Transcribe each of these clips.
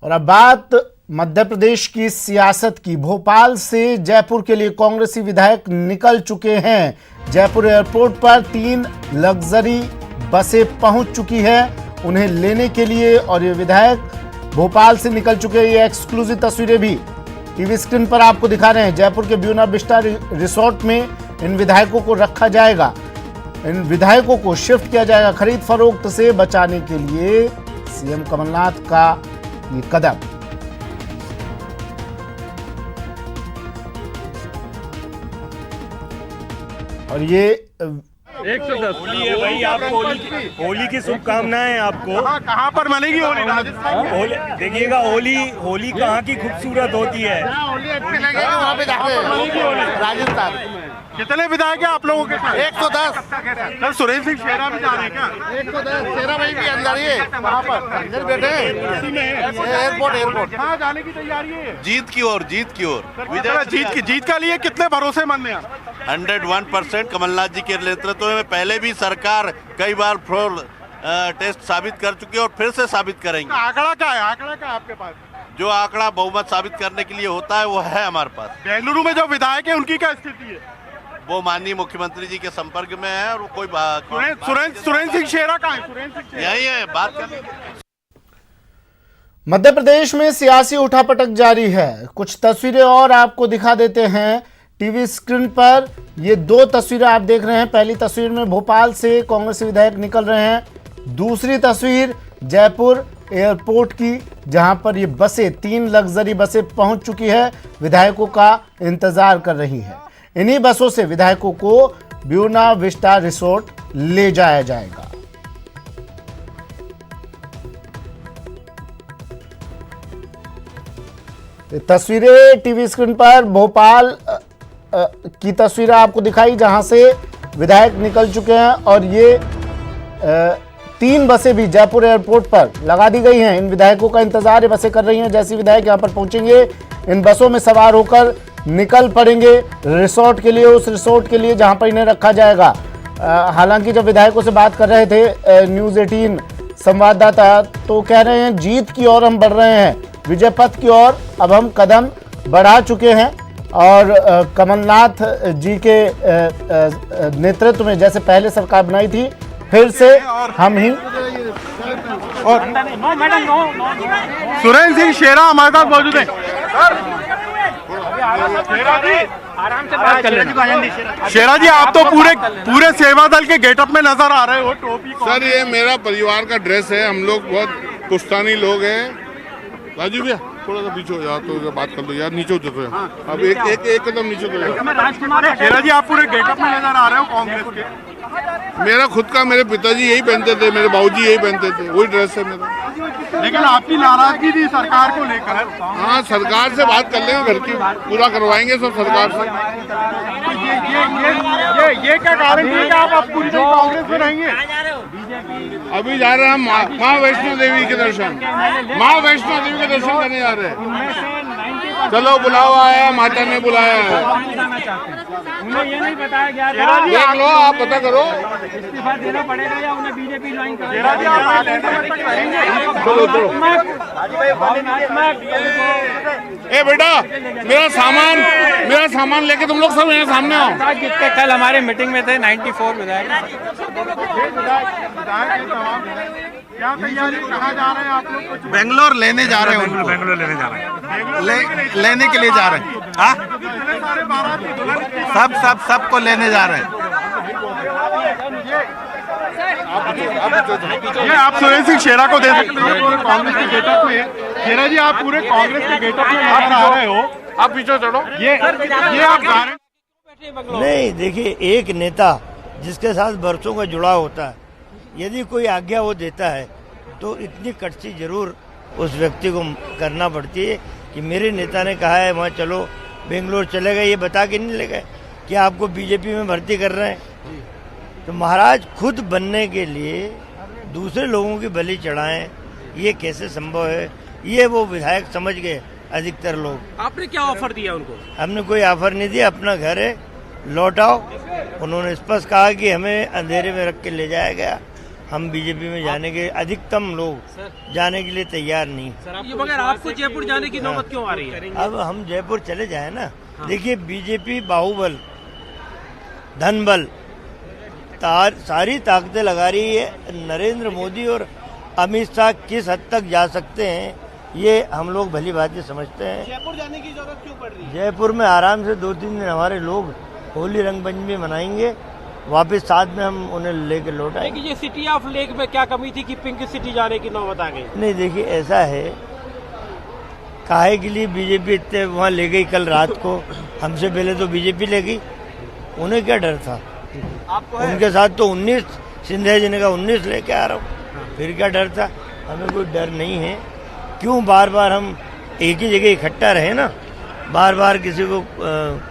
और अब बात मध्य प्रदेश की सियासत की। भोपाल से जयपुर के लिए कांग्रेसी विधायक निकल चुके हैं। जयपुर एयरपोर्ट पर 3 लग्जरी बसें पहुंच चुकी है उन्हें लेने के लिए और ये विधायक भोपाल से निकल चुके हैं। ये एक्सक्लूसिव तस्वीरें भी टीवी स्क्रीन पर आपको दिखा रहे हैं। जयपुर के ब्यूना विस्टा रिसोर्ट में इन विधायकों को रखा जाएगा। इन विधायकों को शिफ्ट किया जाएगा। खरीद फरोख्त से बचाने के लिए सीएम कमलनाथ का ये कदम। और ये 110 होली है भाई, आपको होली की शुभकामनाएं। आपको कहाँ पर मनेगी होली? होली देखिएगा, होली कहाँ की खूबसूरत होती है। होली अच्छी लगेगी वहाँ पे जाके राजस्थान। कितने विधायक हैं आप लोगों के साथ? 110। सर सुरेंद्र सिंह शेरा भी जा रहे हैं क्या? 110। शेरा भाई भी अंदर ही है वहाँ पर, इधर बैठे एयरपोर्ट। कहाँ जाने की तैयारी है? जीत की ओर जीत का लिए कितने भरोसेमंद हैं? 101% कमलनाथ जी के नेतृत्व में पहले भी सरकार कई बार फ्लोर टेस्ट साबित कर चुकी है और फिर से साबित करेंगे। आंकड़ा क्या है आपके पास? जो आंकड़ा बहुमत साबित करने के लिए होता है वो है हमारे पास। बेंगलुरु में जो विधायक है उनकी क्या स्थिति है? वो माननीय मुख्यमंत्री जी के संपर्क में है और कोई सुरेंद्र सिंह शेरा कहाँ है? यही है बात कर। मध्य प्रदेश में सियासी उठापटक जारी है। कुछ तस्वीरें और आपको दिखा देते हैं टीवी स्क्रीन पर। ये 2 तस्वीरें आप देख रहे हैं। पहली तस्वीर में भोपाल से कांग्रेस विधायक निकल रहे हैं। दूसरी तस्वीर जयपुर एयरपोर्ट की, जहां पर ये बसें 3 लग्जरी बसें पहुंच चुकी है, विधायकों का इंतजार कर रही है। इन्हीं बसों से विधायकों को ब्यूना विस्टा रिसोर्ट ले जाया जाएगा। तस्वीरें टीवी स्क्रीन पर भोपाल की तस्वीरें आपको दिखाई, जहां से विधायक निकल चुके हैं और ये 3 बसें भी जयपुर एयरपोर्ट पर लगा दी गई हैं। इन विधायकों का इंतजार ये बसें कर रही हैं। जैसे विधायक यहां पर पहुंचेंगे, इन बसों में सवार होकर निकल पड़ेंगे रिसोर्ट के लिए, उस रिसोर्ट के लिए जहां पर इन्हें रखा जाएगा। हालांकि जब विधायकों से बात कर रहे थे न्यूज़ 18 संवाददाता, तो कह रहे हैं जीत की ओर हम बढ़ रहे हैं, विजय पथ की ओर अब हम कदम बढ़ा चुके हैं और कमलनाथ जी के नेतृत्व में जैसे पहले सरकार बनाई थी, फिर से हम ही। और सुरेंद्र सिंह शेरा हमारे साथ मौजूद है। शेरा जी, आप तो पूरे सेवा दल के गेटअप में नजर आ रहे हो। टोपी सर, ये मेरा परिवार का ड्रेस है। हम लोग बहुत पुश्तैनी लोग हैं। राजू भैया थोड़ा सा पीछे हो जाओ तो बात कर लो यार, नीचे उतर रहे हैं। अब एक कदम नीचे उतर जाओ। शेरा जी, आप पूरे गेटअप में नजर आ रहे हो कांग्रेस के। मेरा खुद का, मेरे पिताजी यही पहनते थे, मेरे बाबूजी यही पहनते थे, वही ड्रेस है मेरा। लेकिन आपकी नाराजगी थी सरकार को लेकर। हाँ, सरकार से बात कर लेंगे, घर की पूरा करवाएंगे सब सरकार से। ये क्या कारण है कि आप पूरी कांग्रेस में रहेंगे? अभी जा रहे हैं हम माँ वैष्णो देवी के दर्शन, माँ वैष्णो देवी के दर्शन करने जा रहे हैं। चलो, बुलावा आया, माता ने बुलाया है। उन्हें ये नहीं बताया गया देख लो, आप पता करो। इस्तीफा देना पड़ेगा या उन्हें बीजेपी ज्वाइन करना। ए बेटा, मेरा सामान लेके तुम लोग सब यहाँ सामने आओ। जितने कल हमारे मीटिंग में थे 94 विधायक। क्या तैयारी, कहाँ जा रहे हैं आप लोग? बेंगलोर लेने जा रहे हैं उनको। बेंगलोर लेने जा रहे हैं, लेने के लिए जा रहे हैं। हाँ, सबको लेने जा रहे हैं। ये आप सुरेंद्र सिंह शेरा को दे सकते हैं, पूरे कांग्रेस के गेटअप में। शेरा जी, आप पूरे कांग्रेस के गेटअप में नजर आ रहे हो। आप पीछे चढ़ो। ये आप जा रहे हैं? नहीं, देखिए, एक नेता जिसके साथ बरसों का जुड़ाव होता है, यदि कोई आज्ञा वो देता है तो इतनी कड़छी जरूर उस व्यक्ति को करना पड़ती है कि मेरे नेता ने कहा है वहाँ चलो, बेंगलोर चले गए, ये बता के नहीं ले गए कि आपको बीजेपी में भर्ती कर रहे हैं। तो महाराज खुद बनने के लिए दूसरे लोगों की बलि चढ़ाएं, ये कैसे संभव है? ये वो विधायक समझ गए अधिकतर लोग। आपने क्या ऑफर दिया उनको? हमने कोई ऑफर नहीं दिया, अपना घर है, लौट आओ। उन्होंने स्पष्ट कहा कि हमें अंधेरे में रख के ले जाया गया हम बीजेपी में जाने के अधिकतम लोग जाने के लिए तैयार नहीं। ये मगर आपको जयपुर जाने की नौबत क्यों आ रही है? अब हम जयपुर चले जाए ना। देखिए बीजेपी बाहुबल, धनबल, सारी ताकतें लगा रही है। नरेंद्र मोदी और अमित शाह किस हद तक जा सकते हैं ये हम लोग भली भांति समझते हैं। जयपुर जाने की जरूरत क्यों पड़ रही है? जयपुर में आराम से 2-3 दिन हमारे लोग होली रंगपंचमी मनाएंगे, वापस साथ में हम उन्हें लेकर लौट आएंगे। ये सिटी ऑफ लेक में क्या कमी थी कि पिंक सिटी जाने की नौबत आ गई? नहीं देखिए ऐसा है, काहे के लिए बीजेपी इतने वहाँ ले गई कल रात को? हमसे पहले तो बीजेपी ले गई, उन्हें क्या डर था? उनके साथ तो 19 सिंधिया जी ने कहा 19 लेके आ रहा हूँ, फिर क्या डर था? हमें कोई डर नहीं है। क्यों बार बार हम एक ही जगह इकट्ठा रहे ना? बार बार किसी को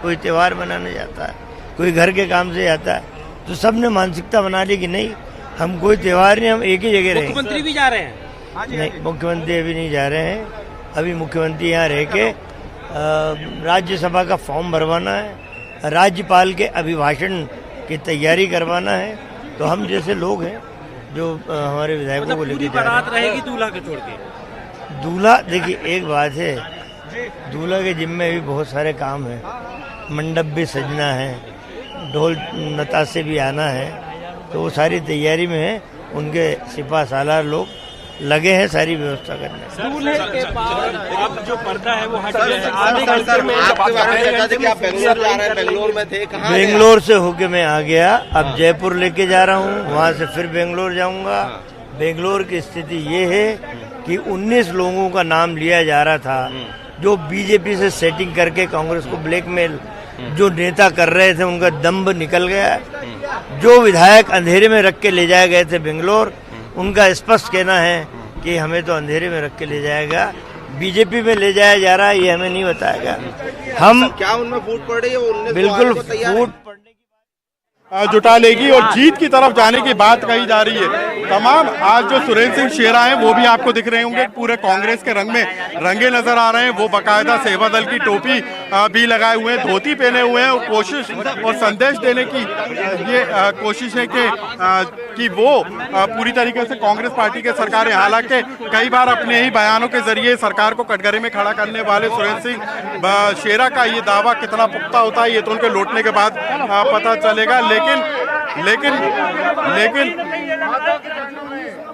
कोई त्यौहार मनाने जाता है, कोई घर के काम से जाता है, तो सबने मानसिकता बना ली कि नहीं हम कोई त्यौहार नहीं, हम एक ही जगह रहे। मुख्यमंत्री भी जा रहे हैं? नहीं, मुख्यमंत्री अभी नहीं जा रहे हैं। अभी मुख्यमंत्री यहाँ रह के राज्यसभा का फॉर्म भरवाना है, राज्यपाल के अभिभाषण की तैयारी करवाना है। तो हम जैसे लोग हैं जो हमारे विधायकों को लेकर बारात रहेगी दूल्हा के छोड़ के? दूल्हा देखिए एक बात है, दूल्हा के जिम्मे भी बहुत सारे काम है, मंडप भी सजना है, ढोल नताशे भी आना है, तो वो सारी तैयारी में है। उनके सिपा सालार लोग लगे हैं सारी व्यवस्था करने। दूल्हे के बाद अब जो पर्दा है वो हट गया है। आधे घंटे में बेंगलोर में थे, बेंगलोर से होके मैं आ गया, अब जयपुर लेके जा रहा हूँ, वहाँ से फिर बेंगलोर जाऊँगा। बेंगलोर की स्थिति ये है कि 19 लोगों का नाम लिया जा रहा था जो बीजेपी से सेटिंग करके कांग्रेस को ब्लैकमेल जो नेता कर रहे थे, उनका दम्भ निकल गया। जो विधायक अंधेरे में रख के ले जाए गए थे बेंगलोर, उनका स्पष्ट कहना है कि हमें तो अंधेरे में रख के ले जाएगा, बीजेपी में ले जाया जा रहा है ये हमें नहीं बताएगा। हम क्या उनमें फूट पड़ रही है? बिल्कुल फूट पड़ने जुटा लेगी और जीत की तरफ जाने की बात कही जा रही है। तमाम आज जो सुरेंद्र सिंह शेरा हैं वो भी आपको दिख रहे होंगे, पूरे कांग्रेस के रंग में रंगे नजर आ रहे हैं। वो बाकायदा सेवा दल की टोपी भी लगाए हुए हैं, धोती पहने हुए हैं और कोशिश और संदेश देने की ये कोशिश है कि वो पूरी तरीके से कांग्रेस पार्टी के सरकार है। हालांकि कई बार अपने ही बयानों के जरिए सरकार को कटघरे में खड़ा करने वाले सुरेंद्र सिंह शेरा का ये दावा कितना पुख्ता होता है ये तो उनके लौटने के बाद पता चलेगा।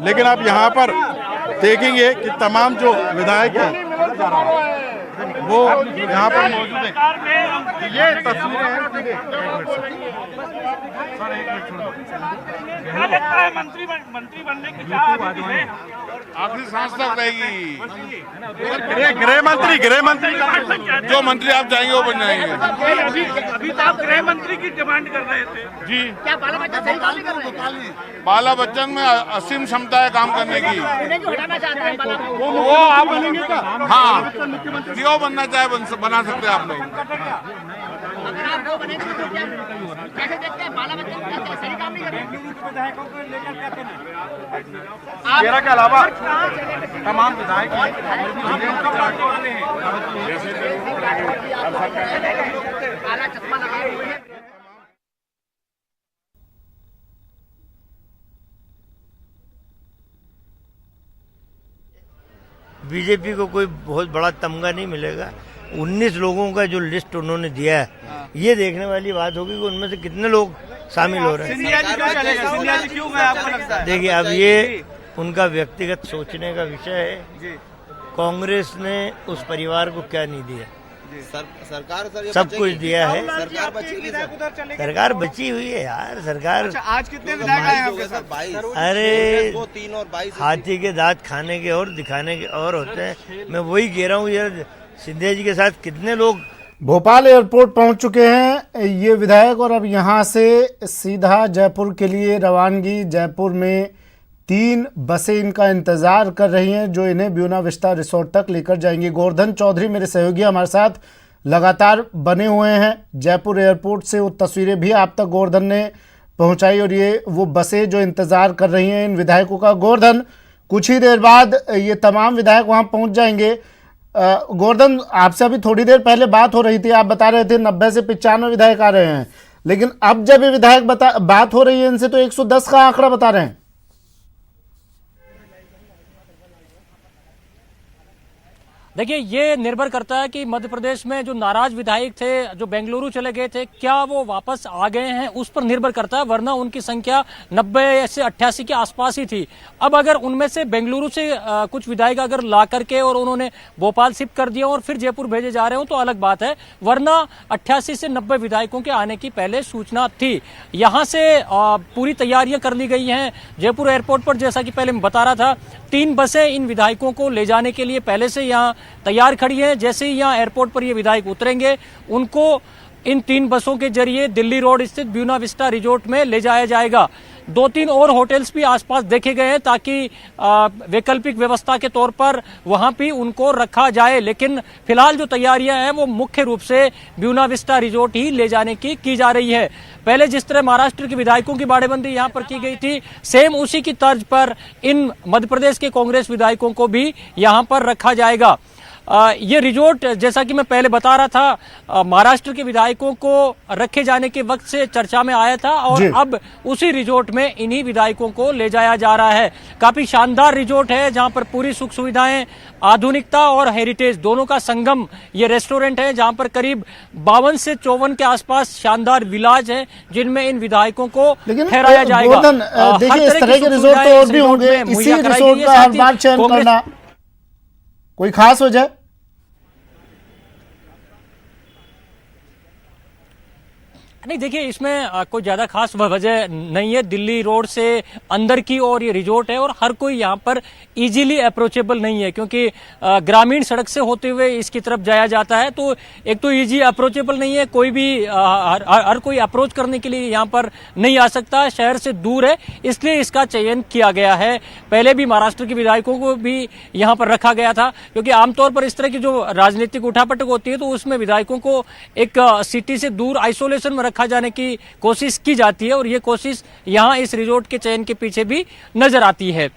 लेकिन आप यहाँ पर देखेंगे कि तमाम जो विधायक हैं वो यहाँ पर मौजूद हैं। ये तस्वीरें हैं। मंत्री बनने की क्या आखिरी सांस तक रहेगी। गृह मंत्री जो मंत्री आप चाहेंगे वो बन जाएंगे। अभी तो आप गृह मंत्री की डिमांड कर रहे थे जी, क्या बाला बच्चा सही काम नहीं कर रहे हैं? बाला बच्चन में असीम क्षमता है काम करने की। हटाना चाहते हैं बाला को? वो आप बनेंगे क्या? हाँ, जो बनना चाहे बना सकते हैं आप लोग। अगर आप वो बनेंगे तो क्या कैसे देखते हैं? बाला बच्चन क्या सही काम नहीं कर रहे हैं? विधायकों को लेकर कहते हैं शेरा के अलावा तमाम विधायक काला चश्मा लगाए हुए हैं। बीजेपी को कोई बहुत बड़ा तमगा नहीं मिलेगा। 19 लोगों का जो लिस्ट उन्होंने दिया है, ये देखने वाली बात होगी कि उनमें से कितने लोग शामिल हो रहे हैं। देखिए अब ये उनका व्यक्तिगत सोचने का विषय है। कांग्रेस ने उस परिवार को क्या नहीं दिया? सरकार सब कुछ दिया है। सरकार बचेगी सर। सरकार बची हुई है यार। सरकार आज कितने विधायक आए आपके साथ? 22। अरे 3 और 22 हाथी के दांत खाने के और दिखाने के और होते हैं। मैं वही कह रहा हूँ यार, सिंधिया जी के साथ कितने लोग भोपाल एयरपोर्ट पहुंच चुके हैं ये विधायक और अब यहां से सीधा जयपुर के लिए रवानगी। जयपुर में 3 बसें इनका इंतजार कर रही हैं जो इन्हें ब्यूना विस्टा रिसोर्ट तक लेकर जाएंगी। गोवर्धन चौधरी मेरे सहयोगी हमारे साथ लगातार बने हुए हैं जयपुर एयरपोर्ट से। वो तस्वीरें भी आप तक गोवर्धन ने पहुंचाई और ये वो बसें जो इंतजार कर रही हैं इन विधायकों का। गोवर्धन, कुछ ही देर बाद ये तमाम विधायक वहां पहुंच जाएंगे। गोवर्धन, आपसे अभी थोड़ी देर पहले बात हो रही थी, आप बता रहे थे 90 से 95 विधायक आ रहे हैं, लेकिन अब जब ये विधायक बात हो रही है इनसे तो 110 का आंकड़ा बता रहे हैं। देखिए, ये निर्भर करता है कि मध्य प्रदेश में जो नाराज विधायक थे, जो बेंगलुरु चले गए थे, क्या वो वापस आ गए हैं, उस पर निर्भर करता है। वरना उनकी संख्या 90 से 88 के आसपास ही थी। अब अगर उनमें से बेंगलुरु से कुछ विधायक अगर ला करके और उन्होंने भोपाल शिफ्ट कर दिया और फिर जयपुर भेजे जा रहे हो तो अलग बात है। वरना 88 से 90 विधायकों के आने की पहले सूचना थी। यहाँ से पूरी तैयारियां कर ली गई हैं। जयपुर एयरपोर्ट पर, जैसा कि पहले मैं बता रहा था, 3 बसें इन विधायकों को ले जाने के लिए पहले से यहाँ तैयार खड़ी है। जैसे ही यहाँ एयरपोर्ट पर ये विधायक उतरेंगे, उनको इन 3 बसों के जरिए दिल्ली रोड स्थित ब्यूना विस्टा रिजॉर्ट में ले जाया जाएगा। 2-3 और होटल्स भी आसपास देखे गए हैं ताकि वैकल्पिक व्यवस्था के तौर पर वहां भी उनको रखा जाए। लेकिन फिलहाल जो तैयारियां हैं वो मुख्य रूप से ब्यूना विस्टा रिजॉर्ट ही ले जाने की जा रही है। पहले जिस तरह महाराष्ट्र के विधायकों की बाड़ेबंदी यहां पर की गई थी, सेम उसी की तर्ज पर इन मध्य प्रदेश के कांग्रेस विधायकों को भी यहां पर रखा जाएगा। ये रिजॉर्ट, जैसा कि मैं पहले बता रहा था, महाराष्ट्र के विधायकों को रखे जाने के वक्त से चर्चा में आया था और अब उसी रिजॉर्ट में इन्हीं विधायकों को ले जाया जा रहा है। काफी शानदार रिजॉर्ट है जहां पर पूरी सुख सुविधाएं, आधुनिकता और हेरिटेज दोनों का संगम ये रेस्टोरेंट है, जहां पर करीब 52 से 54 के आसपास शानदार विलाज है जिनमें इन विधायकों को ठहराया जाएगा। देखिए, इस तरह के रिजॉर्ट तो और भी होंगे। इसी रिजॉर्ट का हर बार चयन करना, कोई खास वजह? नहीं, देखिए, इसमें कोई ज्यादा खास वजह नहीं है। दिल्ली रोड से अंदर की और ये रिजॉर्ट है और हर कोई यहाँ पर इजीली अप्रोचेबल नहीं है, क्योंकि ग्रामीण सड़क से होते हुए इसकी तरफ जाया जाता है। तो एक तो इजी अप्रोचेबल नहीं है, कोई भी हर कोई अप्रोच करने के लिए यहाँ पर नहीं आ सकता, शहर से दूर है, इसलिए इसका चयन किया गया है। पहले भी महाराष्ट्र के विधायकों को भी यहाँ पर रखा गया था, क्योंकि आमतौर पर इस तरह की जो राजनीतिक उठापटक होती है तो उसमें विधायकों को एक सिटी से दूर आइसोलेशन में रखा जाने की कोशिश की जाती है और ये कोशिश यहाँ इस रिजॉर्ट के चयन के पीछे भी नजर आती है।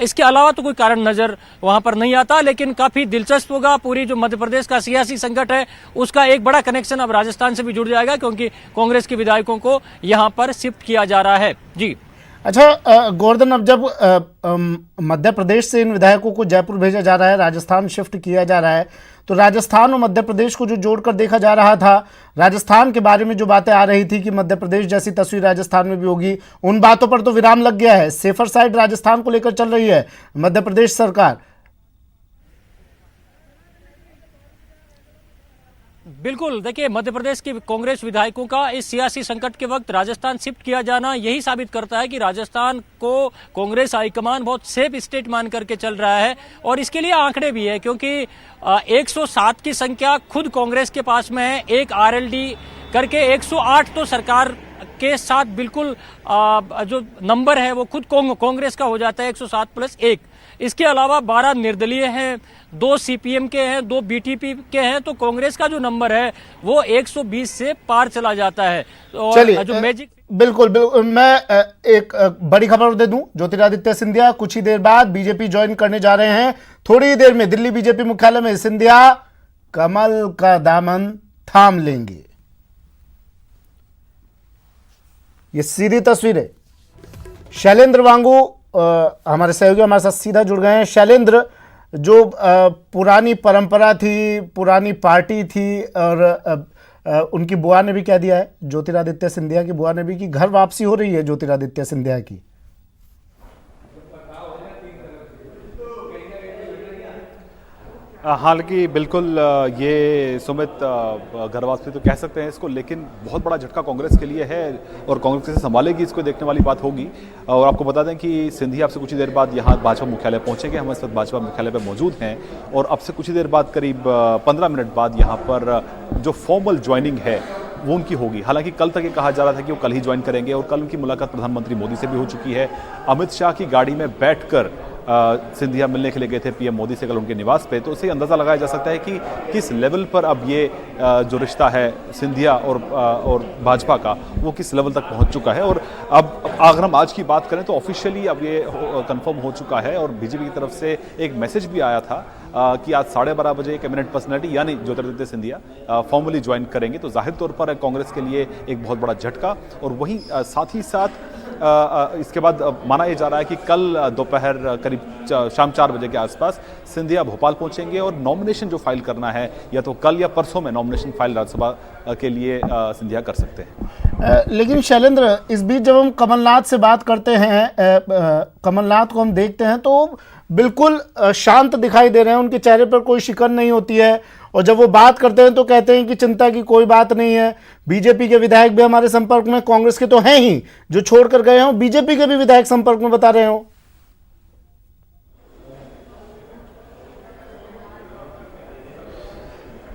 इसके अलावा तो कोई कारण नजर वहां पर नहीं आता। लेकिन काफी दिलचस्प होगा, पूरी जो मध्य प्रदेश का सियासी संकट है उसका एक बड़ा कनेक्शन अब राजस्थान से भी जुड़ जाएगा, क्योंकि कांग्रेस के विधायकों को यहां पर शिफ्ट किया जा रहा है। जी अच्छा गोवर्धन, अब जब मध्य प्रदेश से इन विधायकों को जयपुर भेजा जा रहा है, राजस्थान शिफ्ट किया जा रहा है, तो राजस्थान और मध्य प्रदेश को जो जोड़कर देखा जा रहा था, राजस्थान के बारे में जो बातें आ रही थी कि मध्य प्रदेश जैसी तस्वीर राजस्थान में भी होगी, उन बातों पर तो विराम लग गया है। सेफर साइड राजस्थान को लेकर चल रही है मध्य प्रदेश सरकार। बिल्कुल, देखिए, मध्य प्रदेश के कांग्रेस विधायकों का इस सियासी संकट के वक्त राजस्थान शिफ्ट किया जाना यही साबित करता है कि राजस्थान को कांग्रेस हाईकमान बहुत सेफ स्टेट मान करके चल रहा है। और इसके लिए आंकड़े भी है, क्योंकि 107 की संख्या खुद कांग्रेस के पास में है, एक आरएलडी करके 108 तो सरकार के साथ बिल्कुल जो नंबर है वो खुद कांग्रेस का हो जाता है, 107 प्लस 1। इसके अलावा 12 निर्दलीय हैं, 2 सीपीएम के हैं, 2 बीटीपी के हैं, तो कांग्रेस का जो नंबर है वो 120 से पार चला जाता है। चलिए, जो मैजिक बिल्कुल मैं एक बड़ी खबर दे दूं, ज्योतिरादित्य सिंधिया कुछ ही देर बाद बीजेपी ज्वाइन करने जा रहे हैं। थोड़ी देर में दिल्ली बीजेपी मुख्यालय में सिंधिया कमल का दामन थाम लेंगे। ये सीधी तस्वीर है। शैलेंद्र वांगू हमारे सहयोगी हमारे साथ सीधा जुड़ गए हैं। शैलेंद्र, जो पुरानी परंपरा थी, पुरानी पार्टी थी, और उनकी बुआ ने भी कह दिया है, ज्योतिरादित्य सिंधिया की बुआ ने भी, कि घर वापसी हो रही है ज्योतिरादित्य सिंधिया की। हालांकि बिल्कुल ये सुमित घर वापसी तो कह सकते हैं इसको, लेकिन बहुत बड़ा झटका कांग्रेस के लिए है और कांग्रेस कैसे संभालेगी इसको देखने वाली बात होगी। और आपको बता दें कि सिंधिया आपसे कुछ ही देर बाद यहाँ भाजपा मुख्यालय पहुँचेंगे। हम इस वक्त भाजपा मुख्यालय पर मौजूद हैं और अब से कुछ ही देर बाद, करीब 15 मिनट बाद, यहाँ पर जो फॉर्मल ज्वाइनिंग है वो उनकी होगी। हालांकि कल तक ये कहा जा रहा था कि वो कल ही ज्वाइन करेंगे और कल उनकी मुलाकात प्रधानमंत्री मोदी से भी हो चुकी है। अमित शाह की गाड़ी में बैठकर सिंधिया मिलने के लिए गए थे पीएम मोदी से कल उनके निवास पे, तो उससे अंदाज़ा लगाया जा सकता है कि किस लेवल पर अब ये जो रिश्ता है सिंधिया और भाजपा का, वो किस लेवल तक पहुंच चुका है। और अब अगर हम आज की बात करें तो ऑफिशियली अब ये कंफर्म हो चुका है और बीजेपी की तरफ से एक मैसेज भी आया था कि आज 12:30 बजे एक एमिनेंट पर्सनैलिटी यानी ज्योतिरादित्य सिंधिया फॉर्मली ज्वाइन करेंगे। तो जाहिर तौर पर कांग्रेस के लिए एक बहुत बड़ा झटका, और वहीं साथ ही साथ इसके बाद माना यह जा रहा है कि कल दोपहर करीब शाम 4 बजे के आसपास सिंधिया भोपाल पहुंचेंगे और नॉमिनेशन जो फाइल करना है या तो कल या परसों में नॉमिनेशन फाइल राज्यसभा के लिए सिंधिया कर सकते हैं। लेकिन शैलेंद्र, इस बीच जब हम कमलनाथ से बात करते हैं, कमलनाथ को हम देखते हैं तो बिल्कुल शांत दिखाई दे रहे हैं, उनके चेहरे पर कोई शिकन नहीं होती है, और जब वो बात करते हैं तो कहते हैं कि चिंता की कोई बात नहीं है। बीजेपी के विधायक भी हमारे संपर्क में, कांग्रेस के तो हैं ही जो छोड़कर गए हों, बीजेपी के भी विधायक संपर्क में बता रहे हो।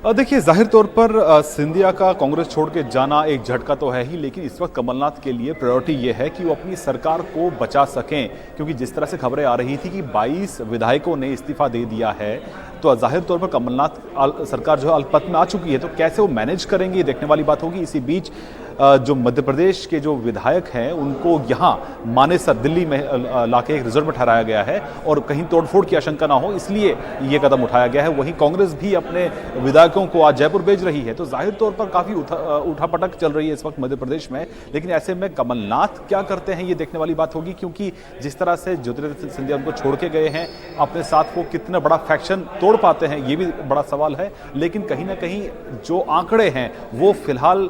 देखिए, जाहिर तौर पर सिंधिया का कांग्रेस छोड़ के जाना एक झटका तो है ही, लेकिन इस वक्त कमलनाथ के लिए प्रायोरिटी ये है कि वो अपनी सरकार को बचा सकें, क्योंकि जिस तरह से खबरें आ रही थी कि 22 विधायकों ने इस्तीफा दे दिया है, तो जाहिर तौर पर कमलनाथ सरकार जो है अल्पमत में आ चुकी है, तो कैसे वो मैनेज करेंगे ये देखने वाली बात होगी। इसी बीच जो मध्य प्रदेश के जो विधायक हैं उनको यहाँ मानेसर दिल्ली में लाके एक रिजर्व में ठहराया गया है और कहीं तोड़फोड़ की आशंका ना हो, इसलिए ये कदम उठाया गया है। वहीं कांग्रेस भी अपने विधायकों को आज जयपुर भेज रही है, तो जाहिर तौर पर काफी उठापटक चल रही है इस वक्त मध्य प्रदेश में। लेकिन ऐसे में कमलनाथ क्या करते हैं ये देखने वाली बात होगी, क्योंकि जिस तरह से ज्योतिरादित्य सिंधिया उनको छोड़ के गए हैं, अपने साथ वो कितना बड़ा फैक्शन तोड़ पाते हैं ये भी बड़ा सवाल है। लेकिन कहीं ना कहीं जो आंकड़े हैं वो फिलहाल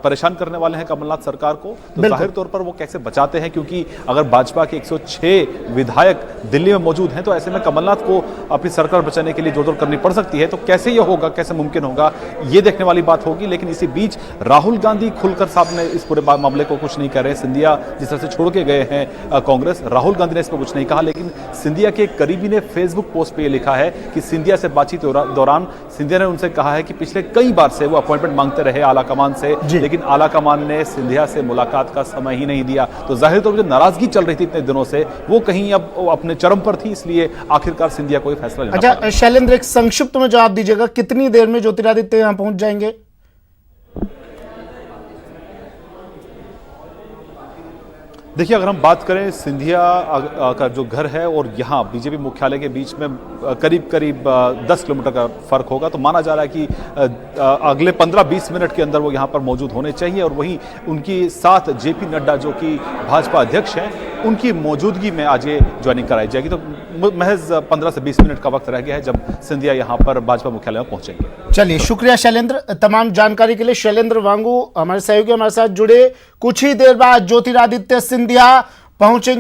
परेशान करने वाले हैं कमलनाथ सरकार को, तो जाहिर तौर पर वो कैसे बचाते हैं, क्योंकि अगर भाजपा के 106 विधायक दिल्ली में मौजूद हैं, तो ऐसे में कमलनाथ को अपनी सरकार बचाने के लिए जोड़ करनी पड़ सकती है। तो कैसे ये होगा, कैसे मुमकिन होगा, ये देखने वाली बात होगी। लेकिन इसी बीच राहुल गांधी खुलकर सामने इस पूरे मामले को कुछ नहीं कर रहे। सिंधिया जिस तरह से छोड़ के गए हैं कांग्रेस, राहुल गांधी ने इस पर कुछ नहीं कहा, लेकिन सिंधिया के करीबी ने फेसबुक पोस्ट पे ये लिखा है कि सिंधिया से बातचीत दौरान सिंधिया ने उनसे कहा है कि पिछले कई बार से वो अपॉइंटमेंट मांगते रहे आला कमान से, लेकिन आला कमान ने सिंधिया से मुलाकात का समय ही नहीं दिया। तो जाहिर तौर पर जो नाराजगी चल रही थी इतने दिनों से, वो कहीं अब अपने चरम पर थी, इसलिए आखिरकार सिंधिया को फैसला लेना पड़ा। अच्छा शैलेंद्र, एक संक्षिप्त में जवाब दीजिएगा, कितनी देर में ज्योतिरादित्य यहां पहुंच जाएंगे? देखिए, अगर हम बात करें सिंधिया का जो घर है और यहाँ बीजेपी मुख्यालय के बीच में करीब 10 किलोमीटर का फर्क होगा, तो माना जा रहा है कि अगले 15-20 मिनट के अंदर वो यहाँ पर मौजूद होने चाहिए। और वहीं उनकी साथ जेपी नड्डा जो कि भाजपा अध्यक्ष हैं, उनकी मौजूदगी में आज ये ज्वाइनिंग कराई जाएगी। तो महज 15 से 20 मिनट का वक्त रह गया है जब सिंधिया यहाँ पर भाजपा मुख्यालय में पहुंचेंगे। चलिए, शुक्रिया शैलेंद्र, तमाम जानकारी के लिए। शैलेंद्र वांगू हमारे सहयोगी हमारे साथ जुड़े। कुछ ही देर बाद ज्योतिरादित्य सिंधिया पहुंचेंगे।